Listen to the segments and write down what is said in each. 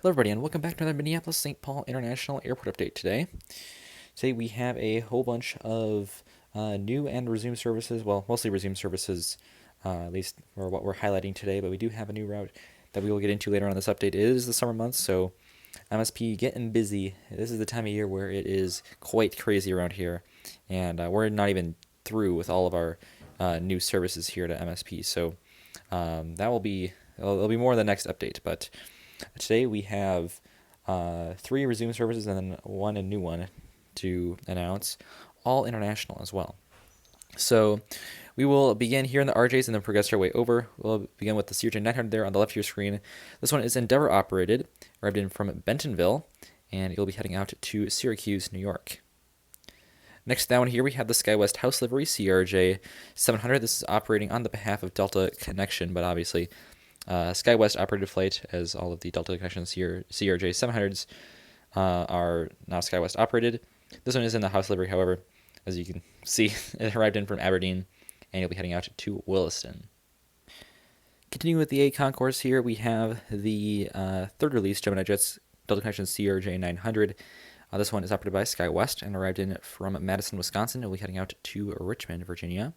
Hello everybody and welcome back to another Minneapolis St. Paul International Airport update today. Today we have a whole bunch of new and resumed services, well mostly resumed services, at least for what we're highlighting today, but we do have a new route that we will get into later on in this update. It is the summer months, so MSP getting busy. This is the time of year where it is quite crazy around here, and we're not even through with all of our new services here to MSP, so that will be, it'll be more in the next update, but today we have three resumed services and then one a new one to announce, all international as well. So we will begin here in the RJs and then progress our way over. We'll begin with the CRJ 900 there on the left of your screen. This one is Endeavor operated, arrived in from Bentonville, and it'll be heading out to Syracuse, New York. Next down here we have the SkyWest House Livery CRJ 700. This is operating on the behalf of Delta Connection, but obviously SkyWest operated flight, as all of the Delta Connection CRJ 700s are now SkyWest operated. This one is in the house livery, however, as you can see. It arrived in from Aberdeen, and you'll be heading out to Williston. Continuing with the E Concourse here, we have the third release Gemini Jets Delta Connection CRJ 900. This one is operated by SkyWest and arrived in from Madison, Wisconsin. It'll be heading out to Richmond, Virginia.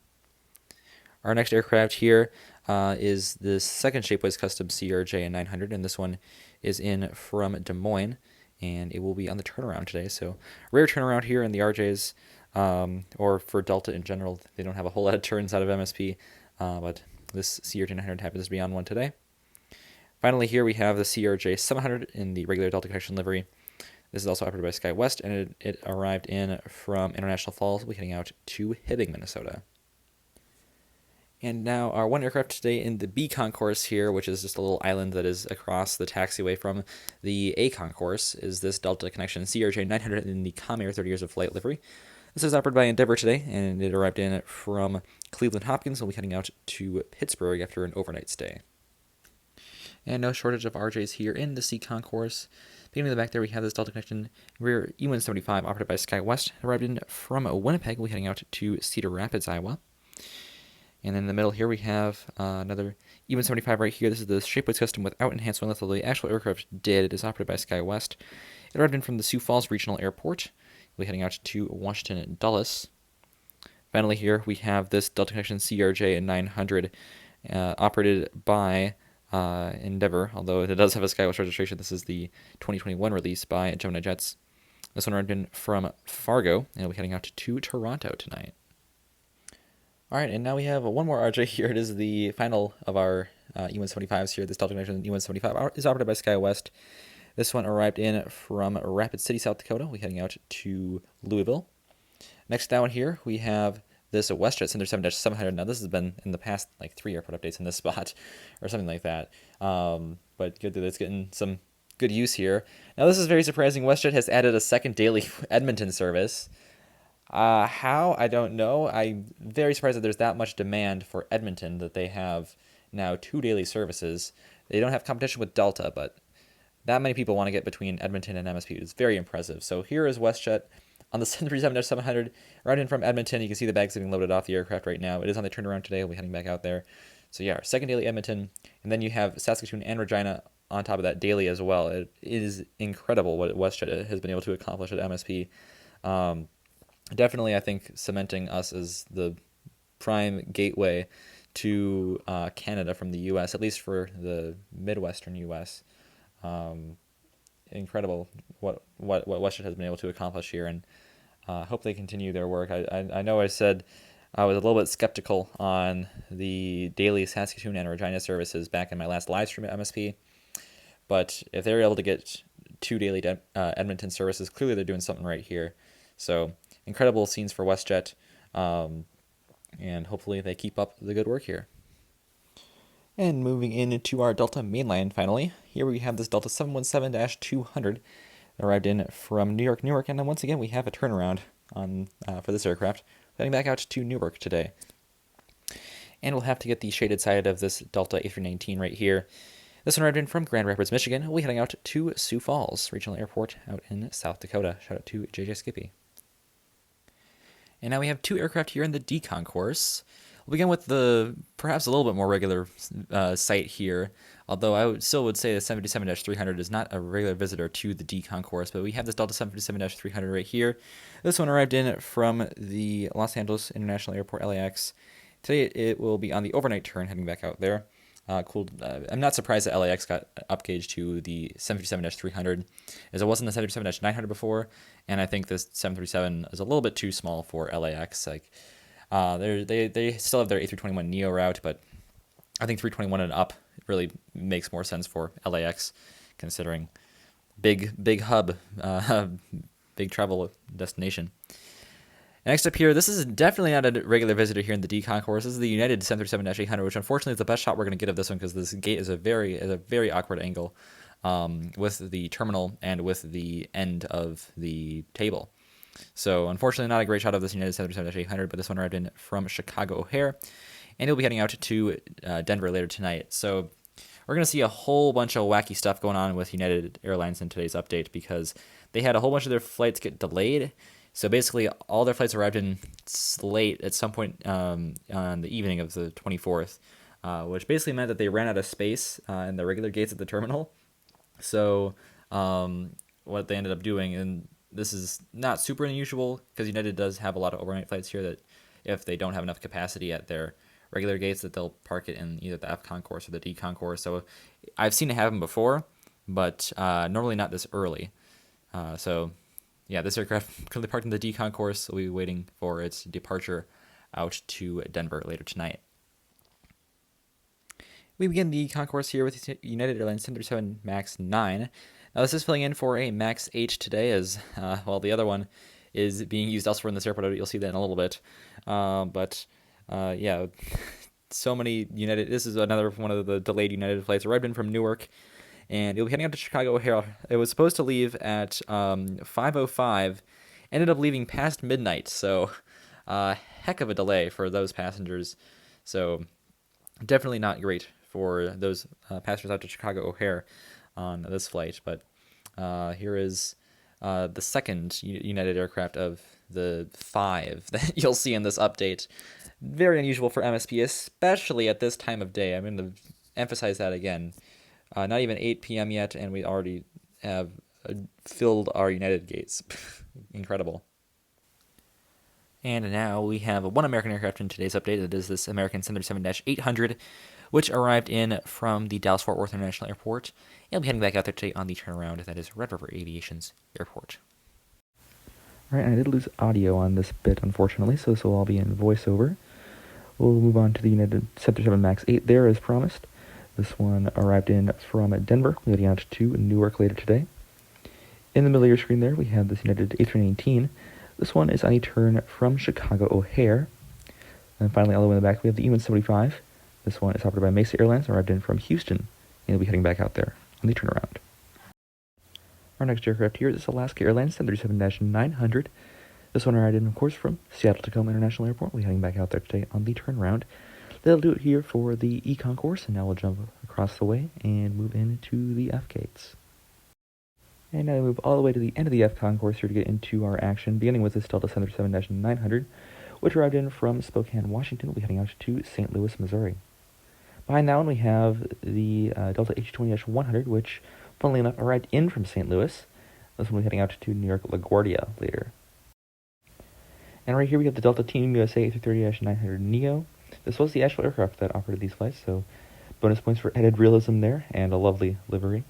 Our next aircraft here is the second Shapeways Custom CRJ 900, and this one is in from Des Moines, and it will be on the turnaround today. So rare turnaround here in the RJs, or for Delta in general. They don't have a whole lot of turns out of MSP, but this CRJ 900 happens to be on one today. Finally, here we have the CRJ 700 in the regular Delta Connection livery. This is also operated by SkyWest, and it arrived in from International Falls. We'll be heading out to Hibbing, Minnesota. And now our one aircraft today in the B Concourse here, which is just a little island that is across the taxiway from the A Concourse, is this Delta Connection CRJ 900 in the Comair 30 years of flight livery. This is operated by Endeavor today, and it arrived in from Cleveland Hopkins. We'll be heading out to Pittsburgh after an overnight stay. And no shortage of RJs here in the C Concourse. Beginning in the back there, we have this Delta Connection rear E175 operated by SkyWest. Arrived in from Winnipeg. We'll be heading out to Cedar Rapids, Iowa. And in the middle here we have another E175 right here. This is the Shapeways Custom without enhanced wing lift, although the actual aircraft did. It is operated by SkyWest. It arrived in from the Sioux Falls Regional Airport. We'll be heading out to Washington Dulles. Finally here we have this Delta Connection CRJ 900 operated by Endeavor, although it does have a SkyWest registration. This is the 2021 release by Gemini Jets. This one arrived in from Fargo, and it'll be heading out to Toronto tonight. All right, and now we have one more RJ here. It is the final of our E175s here. This Delta Connection E175 is operated by SkyWest. This one arrived in from Rapid City, South Dakota. We're heading out to Louisville. Next down here, we have this WestJet Cinder 7-700. Now, this has been in the past, like 3 airport updates in this spot, or something like that. But good that it's getting some good use here. Now, this is very surprising. WestJet has added a second daily Edmonton service. How? I don't know. I'm very surprised that there's that much demand for Edmonton that they have now 2 daily services. They don't have competition with Delta, but that many people want to get between Edmonton and MSP. It's very impressive. So here is WestJet on the 737-700, right in from Edmonton. You can see the bags getting loaded off the aircraft right now. It is on the turnaround today. We'll be heading back out there. So yeah, our second daily Edmonton, and then you have Saskatoon and Regina on top of that daily as well. It is incredible what WestJet has been able to accomplish at MSP. Definitely, I think, cementing us as the prime gateway to Canada from the U.S., at least for the Midwestern U.S. Incredible what WestJet has been able to accomplish here, and hope they continue their work. I know I said I was a little bit skeptical on the daily Saskatoon and Regina services back in my last live stream at MSP, but if they're able to get 2 daily Edmonton services, clearly they're doing something right here. So incredible scenes for WestJet, and hopefully they keep up the good work here. And moving into our Delta mainline finally, here we have this Delta 717-200 that arrived in from Newark, and then once again we have a turnaround on for this aircraft, heading back out to Newark today. And we'll have to get the shaded side of this Delta A319 right here. This one arrived in from Grand Rapids, Michigan. We'll be heading out to Sioux Falls Regional Airport out in South Dakota. Shout out to JJ Skippy. And now we have 2 aircraft here in the D Concourse. We'll begin with the perhaps a little bit more regular site here, although I still would say the 757-300 is not a regular visitor to the D Concourse, but we have this Delta 757-300 right here. This one arrived in from the Los Angeles International Airport, LAX. Today it will be on the overnight turn heading back out there. Cool. I'm not surprised that LAX got upgauged to the 757-300, as it wasn't the 757-900 before, and I think this 737 is a little bit too small for LAX. Like, they still have their A321neo route, but I think 321 and up really makes more sense for LAX, considering big hub, big travel destination. Next up here, this is definitely not a regular visitor here in the D Concourse. This is the United 737-800, which unfortunately is the best shot we're going to get of this one because this gate is a very awkward angle with the terminal and with the end of the table. So unfortunately not a great shot of this United 737-800, but this one arrived in from Chicago O'Hare, and it'll be heading out to Denver later tonight. So we're going to see a whole bunch of wacky stuff going on with United Airlines in today's update because they had a whole bunch of their flights get delayed. So basically, all their flights arrived in late at some point on the evening of the 24th, which basically meant that they ran out of space in the regular gates at the terminal. So what they ended up doing, and this is not super unusual because United does have a lot of overnight flights here that if they don't have enough capacity at their regular gates, that they'll park it in either the F Concourse or the D Concourse. So I've seen it happen before, but normally not this early. Yeah, this aircraft currently parked in the D Concourse will be waiting for its departure out to Denver later tonight. We begin the concourse here with United Airlines 737 MAX 9. Now this is filling in for a MAX 8 today as, well, the other one is being used elsewhere in this airport. You'll see that in a little bit. Yeah, so many United, this is another one of the delayed United flights arrived in from Newark. And it'll be heading out to Chicago O'Hare. It was supposed to leave at 5:05, ended up leaving past midnight, so heck of a delay for those passengers. So definitely not great for those passengers out to Chicago O'Hare on this flight. But here is the second United aircraft of the 5 that you'll see in this update. Very unusual for MSP, especially at this time of day. I'm going to emphasize that again. Not even 8 p.m. yet, and we already have filled our United gates. Incredible. And now we have one American aircraft in today's update. It is this American 737-800, which arrived in from the Dallas-Fort Worth International Airport. It'll be heading back out there today on the turnaround. That is Red River Aviation's airport. All right, I did lose audio on this bit, unfortunately, so this will all be in voiceover. We'll move on to the United 737 MAX 8 there, as promised. This one arrived in from Denver, heading out to Newark later today. In the middle of your screen there, we have this United A319. This one is on a turn from Chicago O'Hare. And finally, all the way in the back, we have the E175. This one is operated by Mesa Airlines, arrived in from Houston, and it'll be heading back out there on the turnaround. Our next aircraft here is Alaska Airlines 737-900. This one arrived in, of course, from Seattle-Tacoma International Airport. We'll be heading back out there today on the turnaround. That'll do it here for the E Concourse, and now we'll jump across the way and move into the F gates. And now we move all the way to the end of the F Concourse here to get into our action, beginning with this Delta 737-900, which arrived in from Spokane, Washington. We'll be heading out to St. Louis, Missouri. Behind that one, we have the Delta H20-100, which, funnily enough, arrived in from St. Louis. This one will be heading out to New York LaGuardia later. And right here we have the Delta Team USA A330-900neo. This was the actual aircraft that operated these flights, so bonus points for added realism there, and a lovely livery.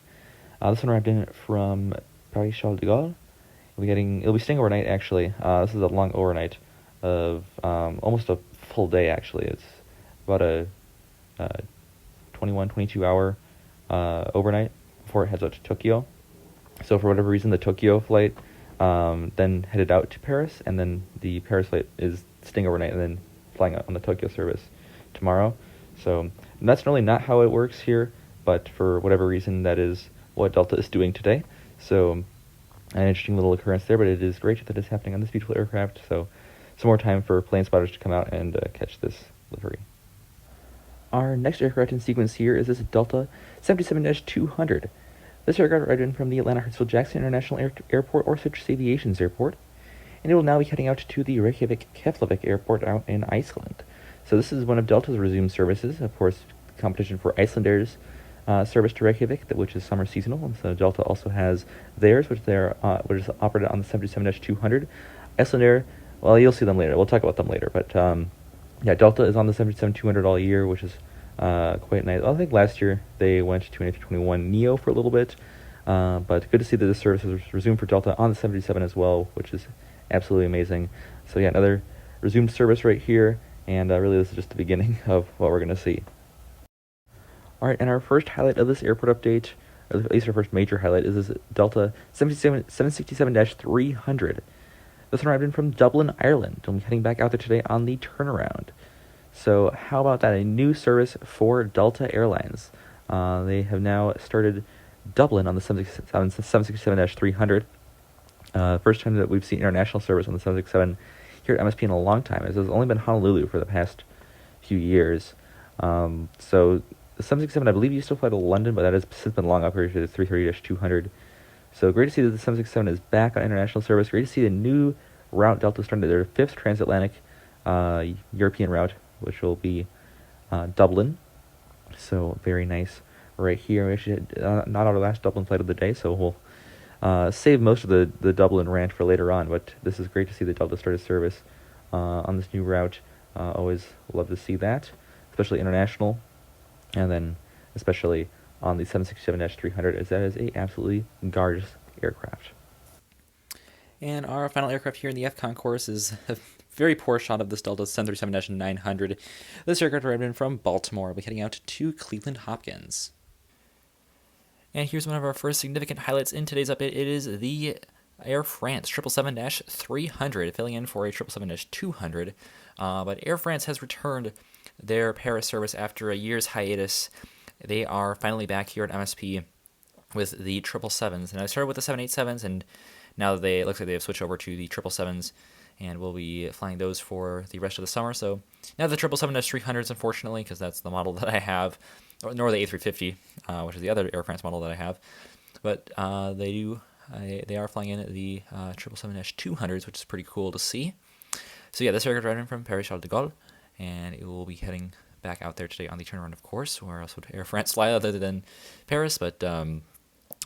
This one arrived in from Paris Charles de Gaulle. It'll be staying overnight, actually. This is a long overnight of almost a full day, actually. It's about a 21, 22-hour overnight before it heads out to Tokyo. So for whatever reason, the Tokyo flight then headed out to Paris, and then the Paris flight is staying overnight and then flying out on the Tokyo service tomorrow. So that's really not how it works here, but for whatever reason, that is what Delta is doing today. So an interesting little occurrence there, but it is great that it's happening on this beautiful aircraft. So some more time for plane spotters to come out and catch this livery. Our next aircraft in sequence here is this Delta 77-200. This aircraft arrived in from the Atlanta Hartsfield-Jackson International Airport or Citrus Aviation's airport, and it will now be heading out to the Reykjavik Keflavik Airport out in Iceland. So this is one of Delta's resumed services, of course, competition for Icelandair's service to Reykjavik, which is summer seasonal. And so Delta also has theirs, which is operated on the 737-200. Icelandair, well, you'll see them later. We'll talk about them later. But yeah, Delta is on the 737-200 all year, which is quite nice. I think last year they went to an A321 Neo for a little bit. But good to see that this service is resumed for Delta on the 737 as well, which is absolutely amazing. So yeah, another resumed service right here, and really this is just the beginning of what we're going to see. Alright, and our first highlight of this airport update, or at least our first major highlight, is this Delta 767-300. This one arrived in from Dublin, Ireland, and we'll be heading back out there today on the turnaround. So how about that? A new service for Delta Airlines. They have now started Dublin on the 767-300. First time that we've seen international service on the 767 here at MSP in a long time, as it's only been Honolulu for the past few years. So the 767, I believe, used to fly to London, but that has since been long upgraded to the 330-200. So great to see that the 767 is back on international service. Great to see the new route Delta started their 5th transatlantic European route, which will be Dublin. So very nice right here. We actually had, not our last Dublin flight of the day, so we'll save most of the Dublin rant for later on. But this is great to see the Delta started service on this new route. Always love to see that, especially international, and then especially on the 767-300, as that is a absolutely gorgeous aircraft. And our final aircraft here in the F Concourse is a very poor shot of this Delta 737-900. This aircraft arrived in from Baltimore. We'll be heading out to Cleveland Hopkins. And here's one of our first significant highlights in today's update. It is the Air France 777-300, filling in for a 777-200. But Air France has returned their Paris service after a year's hiatus. They are finally back here at MSP with the 777s. And I started with the 787s, and now it looks like they have switched over to the 777s, and we'll be flying those for the rest of the summer. So now the 777-300s, unfortunately, because that's the model that I have, nor the A350, which is the other Air France model that I have. But they are flying in the 777-200s, which is pretty cool to see. So yeah, this aircraft arrived in from Paris Charles de Gaulle, and it will be heading back out there today on the turnaround, of course. Where else would Air France fly other than Paris? But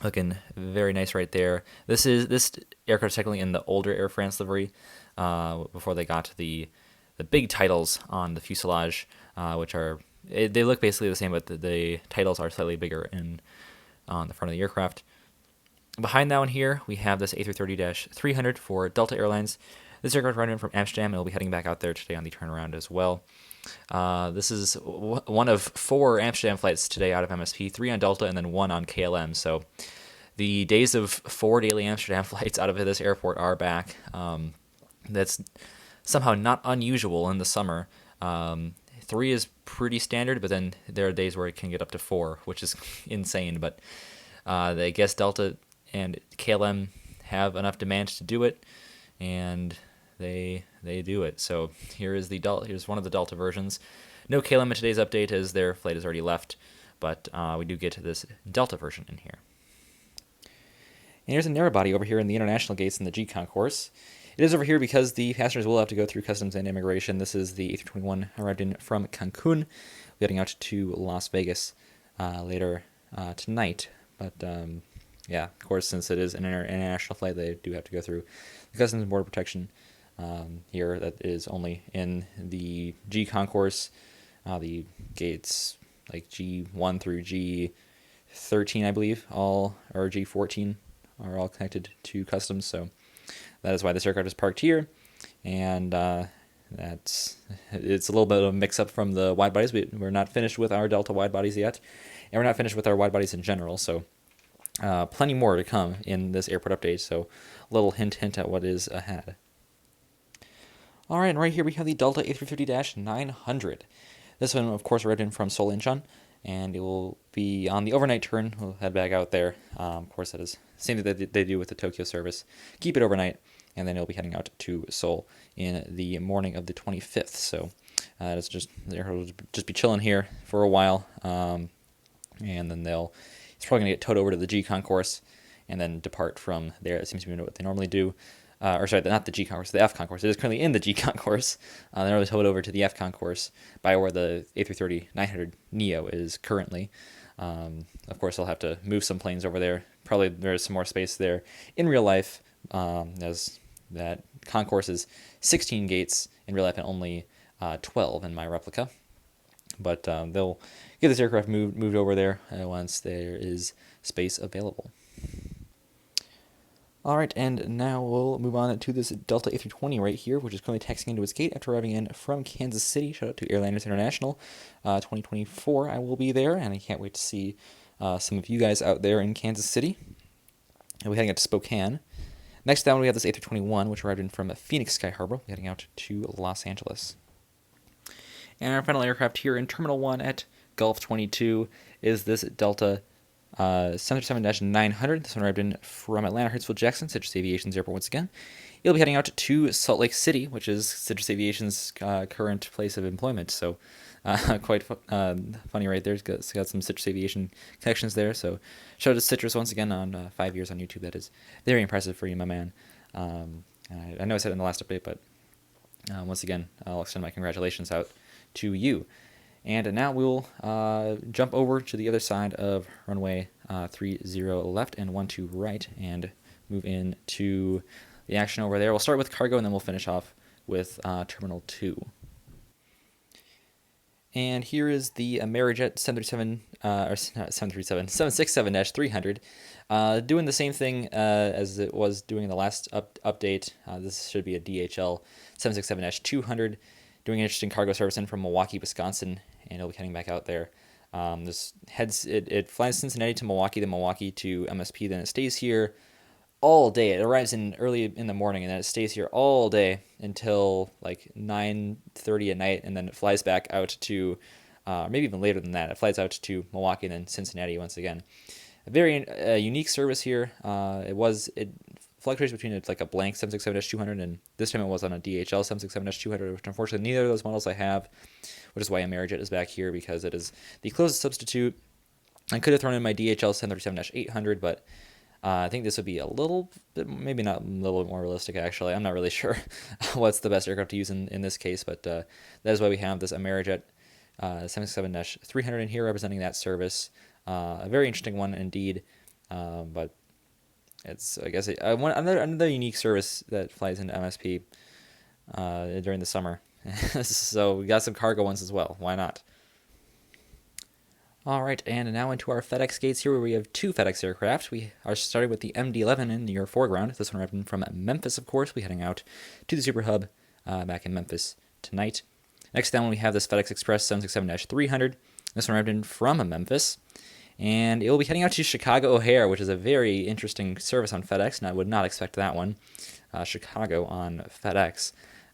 looking very nice right there. This aircraft is technically in the older Air France livery, before they got the big titles on the fuselage, which they look basically the same, but the titles are slightly bigger on the front of the aircraft. Behind that one here, we have this A330-300 for Delta Airlines. This aircraft arrived in from Amsterdam, and will be heading back out there today on the turnaround as well. This is one of 4 Amsterdam flights today out of MSP, 3 on Delta and then 1 on KLM. So the days of 4 daily Amsterdam flights out of this airport are back. That's somehow not unusual in the summer. 3 is pretty standard, but then there are days where it can get up to 4, which is insane. But I guess Delta and KLM have enough demand to do it, and they do it. So here's one of the Delta versions. No KLM in today's update, as their flight has already left, but we do get this Delta version in here. And here's a narrow body over here in the international gates in the G Concourse. It is over here because the passengers will have to go through customs and immigration. This is the A321 arrived in from Cancun, getting out to Las Vegas later tonight. But yeah, of course, since it is an international flight, they do have to go through the Customs and Border Protection here. That is only in the G Concourse. The gates like G1 through G13, I believe, or G14 are all connected to customs. So that is why this aircraft is parked here, and it's a little bit of a mix-up from the wide bodies. We're not finished with our Delta wide bodies yet, and we're not finished with our wide bodies in general. So plenty more to come in this airport update. So a little hint at what is ahead. All right, and right here we have the Delta A350-900. This one, of course, arrived in from Seoul Incheon, and it will be on the overnight turn. We'll head back out there. Of course, that is the same thing that they do with the Tokyo service. Keep it overnight, and then it'll be heading out to Seoul in the morning of the 25th. So it'll just be chilling here for a while, and then it's probably going to get towed over to the G Concourse and then depart from there. It seems to be what they normally do. or sorry, not the G Concourse, the F Concourse. It is currently in the G Concourse. Then it was towed over to the F Concourse by where the A330-900 Neo is currently. Of course, I'll have to move some planes over there. Probably there's some more space there in real life, as that concourse is 16 gates in real life and only 12 in my replica. But they'll get this aircraft moved over there once there is space available. All right, and now we'll move on to this Delta A320 right here, which is currently taxiing into its gate after arriving in from Kansas City. Shout out to Airlines International. 2024, I will be there, and I can't wait to see some of you guys out there in Kansas City. And we're heading out to Spokane. Next down, we have this A321, which arrived in from Phoenix Sky Harbor, heading out to Los Angeles. And our final aircraft here in Terminal 1 at Gulf 22 is this Delta 737-900. This one arrived in from Atlanta Hartsfield Jackson, Citrus Aviation's airport once again. It'll be heading out to Salt Lake City, which is Citrus Aviation's current place of employment. So quite funny right there. It's got some Citrus Aviation connections there. So shout out to Citrus once again on 5 years on YouTube. That is very impressive for you, my man. I know I said it in the last update, but once again, I'll extend my congratulations out to you. And now we'll jump over to the other side of runway 30 left and 12 right and move into the action over there. We'll start with cargo and then we'll finish off with Terminal 2. And here is the Amerijet 767-300, doing the same thing as it was doing in the last update. This should be a DHL 767-200, doing an interesting cargo service in from Milwaukee, Wisconsin, and it'll be heading back out there. It flies Cincinnati to Milwaukee, then Milwaukee to MSP, then it stays here all day. It arrives in early in the morning, and then it stays here all day until like 9:30 at night, and then it flies back out to, maybe even later than that. It flies out to Milwaukee and then Cincinnati once again. A very unique service here. It fluctuates between like a blank 767-200, and this time it was on a DHL 767-200, which unfortunately neither of those models I have, which is why Amerijet is back here, because it is the closest substitute. I could have thrown in my DHL 737-800, but I think this would be a little bit, maybe not a little bit more realistic, actually. I'm not really sure what's the best aircraft to use in this case, but that is why we have this Amerijet 767-300 in here representing that service. A very interesting one indeed, but it's, I guess, another unique service that flies into MSP during the summer. So we got some cargo ones as well. Why not? All right, and now into our FedEx gates here, where we have two FedEx aircraft. We are starting with the MD-11 in your foreground. This one arrived in from Memphis, of course. We're heading out to the Super Hub back in Memphis tonight. Next down, we have this FedEx Express 767-300. This one arrived in from Memphis. And it will be heading out to Chicago O'Hare, which is a very interesting service on FedEx, and I would not expect that one. Chicago on FedEx.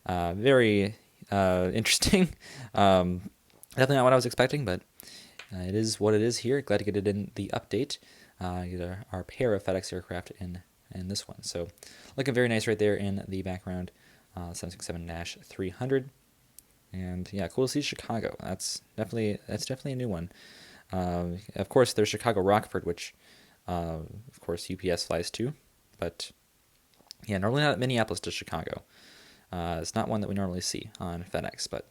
Very interesting. Definitely not what I was expecting, but it is what it is here. Glad to get it in the update. Get our pair of FedEx aircraft in this one. So looking very nice right there in the background. 767-300. And yeah, cool to see Chicago. That's definitely a new one. Of course, there's Chicago Rockford, which, of course, UPS flies to. But, yeah, normally not Minneapolis to Chicago. It's not one that we normally see on FedEx, but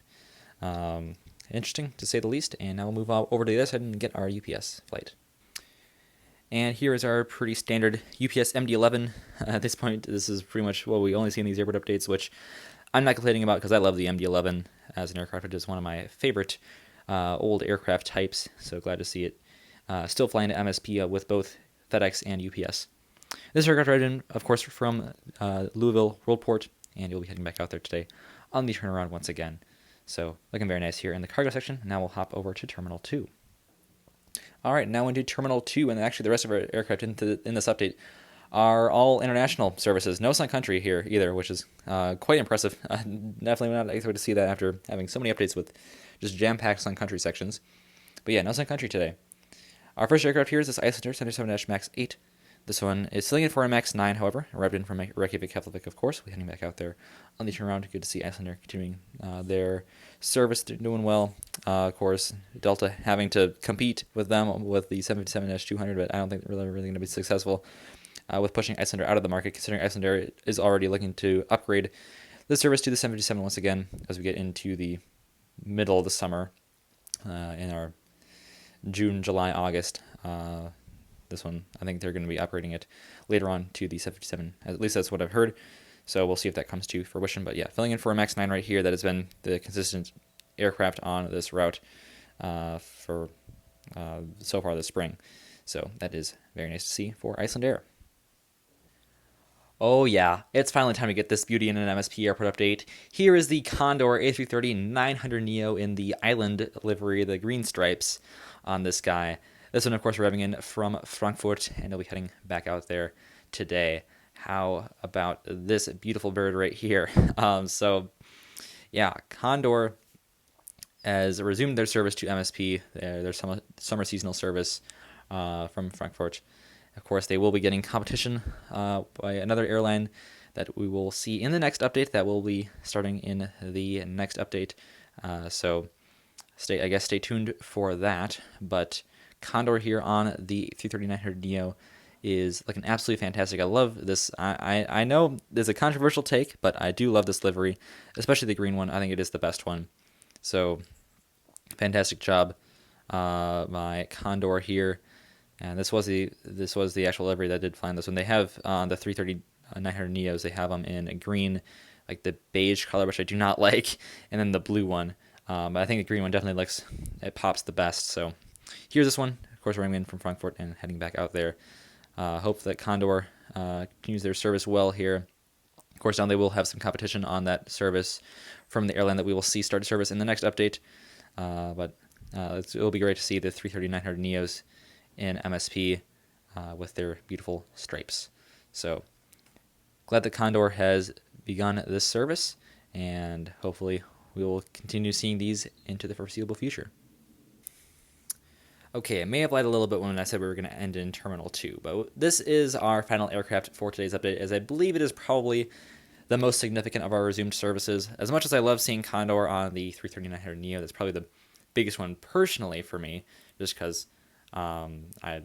interesting, to say the least. And now we'll move over to the other side and get our UPS flight. And here is our pretty standard UPS MD-11. At this point, this is pretty much what we only see in these airport updates, which I'm not complaining about because I love the MD-11 as an aircraft. It is one of my favorite old aircraft types, so glad to see it still flying to MSP with both FedEx and UPS. This aircraft arrived in, of course, from Louisville Worldport, and you'll be heading back out there today on the turnaround once again. So looking very nice here in the cargo section. Now we'll hop over to Terminal 2. All right, now into Terminal 2, and actually the rest of our aircraft in this update are all international services. No Sun Country here either, which is quite impressive. Definitely not expected to see that after having so many updates with just jam-packed Sun Country sections. But yeah, no Sun Country today. Our first aircraft here is this Icelandair 77-MAX 8. This one is still in for a MAX 9, however. Arrived in from Reykjavik, of course. We're heading back out there on the turnaround. Good to see Icelandair continuing their service. They're doing well. Of course, Delta having to compete with them with the 777-200, but I don't think they're really going to be successful. with pushing Icelandair out of the market, considering Icelandair is already looking to upgrade the service to the 757 once again as we get into the middle of the summer in our June, July, August. This one, I think they're going to be upgrading it later on to the 757. At least that's what I've heard. So we'll see if that comes to fruition. But yeah, filling in for a MAX 9 right here. That has been the consistent aircraft on this route for so far this spring. So that is very nice to see for Icelandair. Oh yeah, it's finally time to get this beauty in an MSP airport update. Here is the Condor A330-900neo in the island livery, the green stripes on this guy. This one, of course, arriving in from Frankfurt, and it'll be heading back out there today. How about this beautiful bird right here? So, yeah, Condor has resumed their service to MSP, their summer seasonal service from Frankfurt. Of course, they will be getting competition by another airline that we will see in the next update. That will be starting in the next update. So, stay tuned for that. But Condor here on the 330-900neo is looking absolutely fantastic. I love this. I know there's a controversial take, but I do love this livery, especially the green one. I think it is the best one. So, fantastic job by Condor here. And this was the actual livery that did fly on this one. They have the 330-900neos. They have them in green, like the beige color, which I do not like, and then the blue one. But I think the green one definitely pops the best. So here's this one. Of course, we're in from Frankfurt and heading back out there. Hope that Condor continues their service well here. Of course, now they will have some competition on that service from the airline that we will see start service in the next update. But it will be great to see the 330-900neos in MSP with their beautiful stripes. So glad that Condor has begun this service, and hopefully we will continue seeing these into the foreseeable future. Okay, I may have lied a little bit when I said we were going to end in Terminal 2, but this is our final aircraft for today's update, as I believe it is probably the most significant of our resumed services. As much as I love seeing Condor on the 330-900neo, that's probably the biggest one personally for me, just because I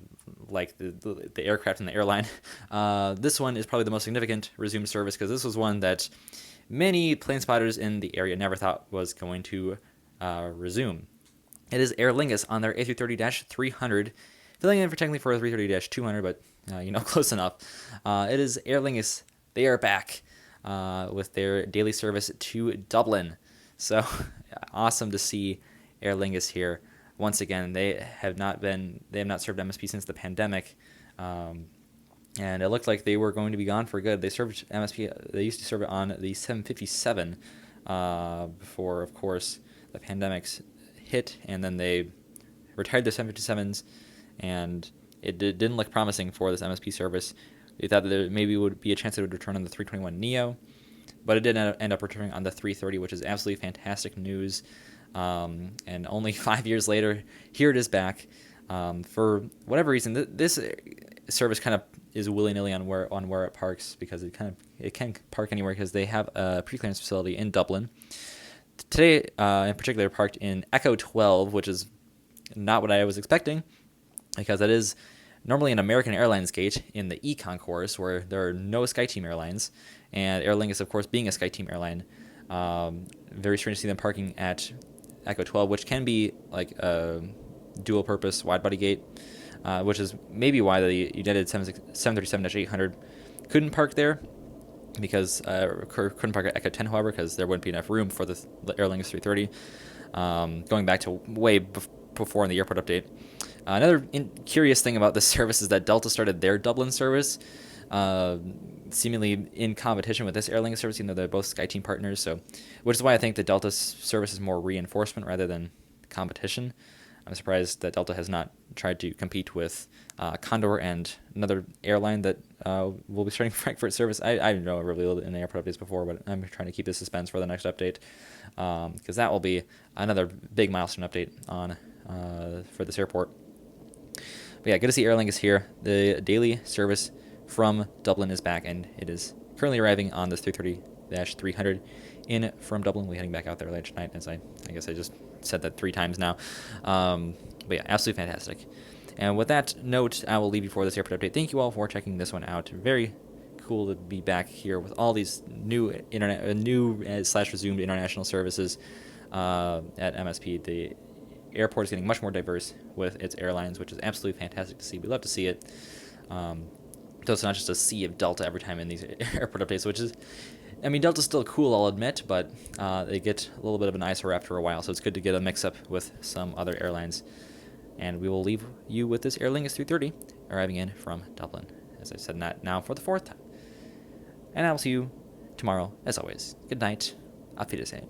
like the aircraft and the airline. This one is probably the most significant resumed service because this was one that many plane spotters in the area never thought was going to resume. It is Aer Lingus on their A330-300, filling in technically for a 330-200, but close enough. It is Aer Lingus. They are back with their daily service to Dublin. So awesome to see Aer Lingus here. Once again, they have not served MSP since the pandemic, and it looked like they were going to be gone for good. They served MSP. They used to serve it on the 757 before, of course, the pandemics hit, and then they retired their 757s, and it didn't look promising for this MSP service. They thought that there maybe would be a chance it would return on the 321neo, but it did end up returning on the 330, which is absolutely fantastic news. And only 5 years later, here it is back. For whatever reason, this service kind of is willy-nilly on where it parks, because it can park anywhere because they have a pre-clearance facility in Dublin. Today, in particular, parked in Echo 12, which is not what I was expecting, because that is normally an American Airlines gate in the E Concourse, where there are no SkyTeam airlines, and Aer Lingus, of course, being a SkyTeam airline. Very strange to see them parking at Echo 12, which can be like a dual-purpose wide-body gate, which is maybe why the United 737-800 couldn't park there, because couldn't park at Echo 10, however, because there wouldn't be enough room for the Aer Lingus 330. Going back to way before in the airport update. Another curious thing about this service is that Delta started their Dublin service, seemingly in competition with this Aer Lingus service, even though they're both SkyTeam partners. So, which is why I think the Delta service is more reinforcement rather than competition. I'm surprised that Delta has not tried to compete with Condor and another airline that will be starting Frankfurt service. I know I revealed it in the airport updates before, but I'm trying to keep the suspense for the next update, because that will be another big milestone update on for this airport. But yeah, good to see Aer Lingus here. The daily service from Dublin is back, and it is currently arriving on this 330-300 in from Dublin. We'll be heading back out there later tonight, as I guess I just said that 3 times now. But yeah, absolutely fantastic. And with that note, I will leave you for this airport update. Thank you all for checking this one out. Very cool to be back here with all these new slash resumed international services at MSP. The airport is getting much more diverse with its airlines, which is absolutely fantastic to see. We love to see it. So it's not just a sea of Delta every time in these airport updates, which is, I mean, Delta's still cool, I'll admit, but they get a little bit of an eyesore after a while, so it's good to get a mix-up with some other airlines. And we will leave you with this Aer Lingus 330 arriving in from Dublin, as I've said that now for the 4th time. And I will see you tomorrow, as always. Good night. Auf Wiedersehen.